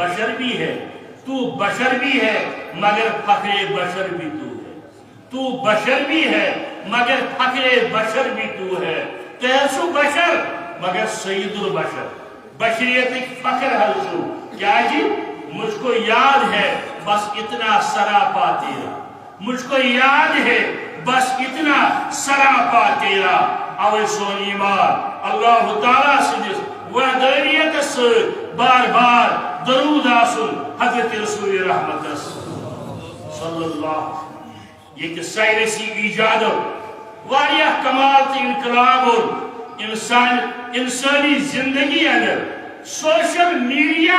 बशर भी है, तू बशर भी है मगर फखरे बशर भी तू है, तू बशर भी है मगर फखरे बशर भी तू है। तैसु बशर मगर सईदुल बशर, बशरियत फखर हलसु। क्या जी? मुझको याद है बस इतना सरापा तेरा, मुझको याद है बस इतना सरापा तेरा। अवे सोन ईमान अल्लाह ताला सिदिस वहदानियत से बार बार दरूद आसुन हजरत रसूल रहमत सल्लल्लाहु। ये साइंसी इजाद वारिया कमाल ते इनकलाब और इंसानी जिंदगी अंदर सोशल मीडिया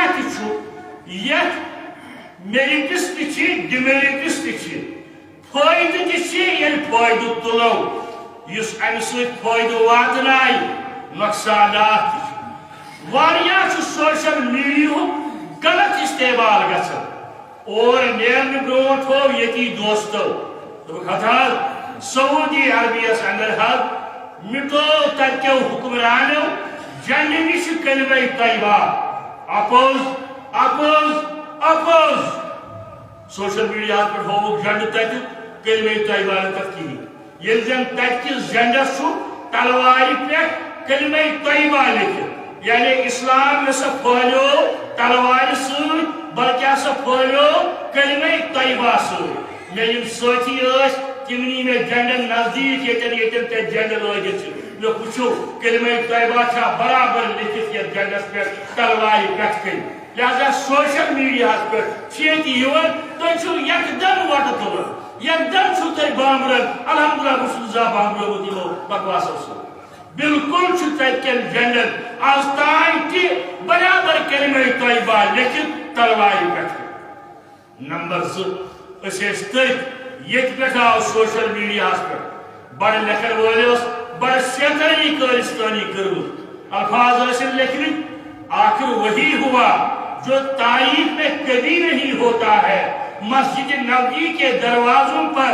मेरिट्स डिमेरिट्स फायदे फायदे तुलो अमे फायदे वातन नुकसानात सोशल मीडिया गलत इस्तेमाल गसन। और नेम ब्रोट हो यती दोस्तों सऊदी अरबियस अंदर मिटो तत्यो हुक्मरानों जंग निश कलमा तैयबा oppose oppose oppose. Social media पर हो जंग तक कलमा तैयबा कहीं ये जन तकिस झंडस तलवार पे कलमा तैयबा लिखित, यानी इस्लाम न फहलो तलवार सर बल्कि फहलो कलमा तैयबा सर। मे साथी तिमनी में झंडन नजदीक ये झंड लगित मे वो कलमा तैयबा बराबर लिखित ये झंडस पे तलवार पे। लिहाजा सोशल मीडिया पे तुम यकदम वट तुलन, यकदम तुम बामरन अलहमदुलिल्लाह बामर यमो बकवासों से बिल्कुल झंडन आज तान बराबर कलमा तैयबा लिखित तलवार पे। नंबर 2 ये आव सोशल मीडिया पे बड़ लेखन वोल बड़ शैतानी कारिस्तानी कर अल्फाज लिखित। आखिर वही हुआ जो तारीख में कभी नहीं होता है, मस्जिद नबी के दरवाजों पर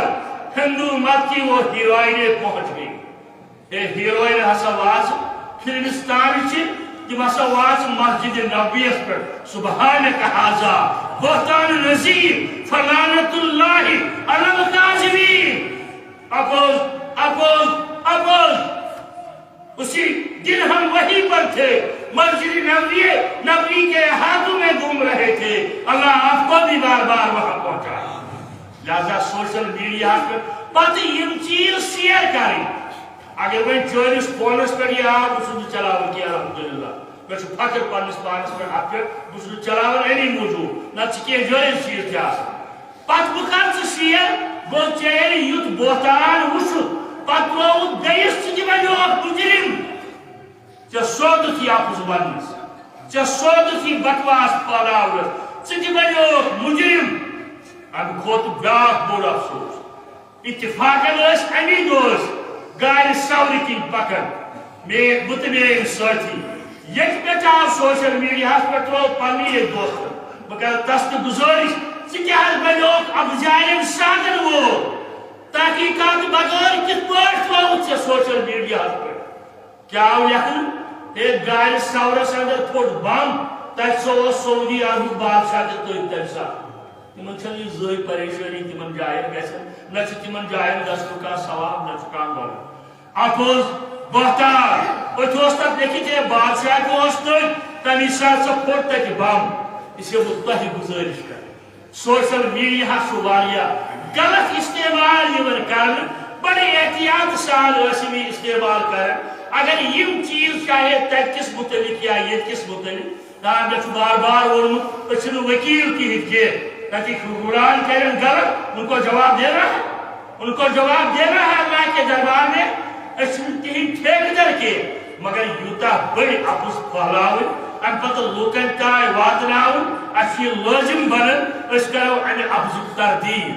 हिंदू मत की वो हीरोइनें पहुंच गई। हीरोइन हसा वाज फिल्मिस्तान तिम हसा वाज मस्जिद नबी पर सुबहानक हाजा बुहतान नज़ीर फलानतुल्लाहि अलल काज़िबीन। Oppose oppose oppose. उसी दिन हम वहीं पर थे, मस्जिद नबी के हाथों में घूम रहे थे। अल्लाह आपको भी बार बार वहां पहुंचा। लिहाजा सोशल मीडिया पर पत यम चीज शेयर करें। अगर वह चोरिस फोनस पर चलावन की अलहमदुलिल्लाह मे फख्र पन्निस पानस पे अत पे चलावन अमी मूजूब न चोरिस चीज पत बह कर शेयर गो चेर युत बोहतान वुच पत त्रोव गयस मुजरिम चे सोदुत अपुज वनस चे सोदुत बकवास फैलावनस चे मुजरिम। अम खोत ब्या बोड़ अफसोस इत्तिफाकन अमी दोस गाड़ी सवरी किन पकन मे साथी ये सोशल मीडिया पे त्रो पन्नी दोस्त बह कर तस गुजारिश क्या बनो अब जायन साधन वो तहकीकात बगैर कित त्रोत सोशल मीडिया पे क्या लेखन एक गाड़ी सवरस अंदर थोड़ बम तथ सऊदी अरब बादशाह तम तिमन जय परेशानी तिमन जायन गन न तिमन जायन गसन का सवाब न कह अपोज बहतार तक लिखित बादशाह को तमी साथ फोट तक बम इसे वो तह गुजारिश कर सोशल मीडिया गलत इस्तेमाल कर बड़े एहतियात सान इस्तेमाल कर। अगर यम चीज चाहे तकिस मुतलिक या ये किस मुतलिक मे बार बार वोनमुत वकील कह कुरान करें गलत उनको जवाब देना है, उनको जवाब देना है अल्लाह के दरबार में ठेकेदार के। मगर यूता बड़ अपुज फहलाव अम पे लूकन तान वातन लाजिम बनन करो अमे अफजुक तरदीद।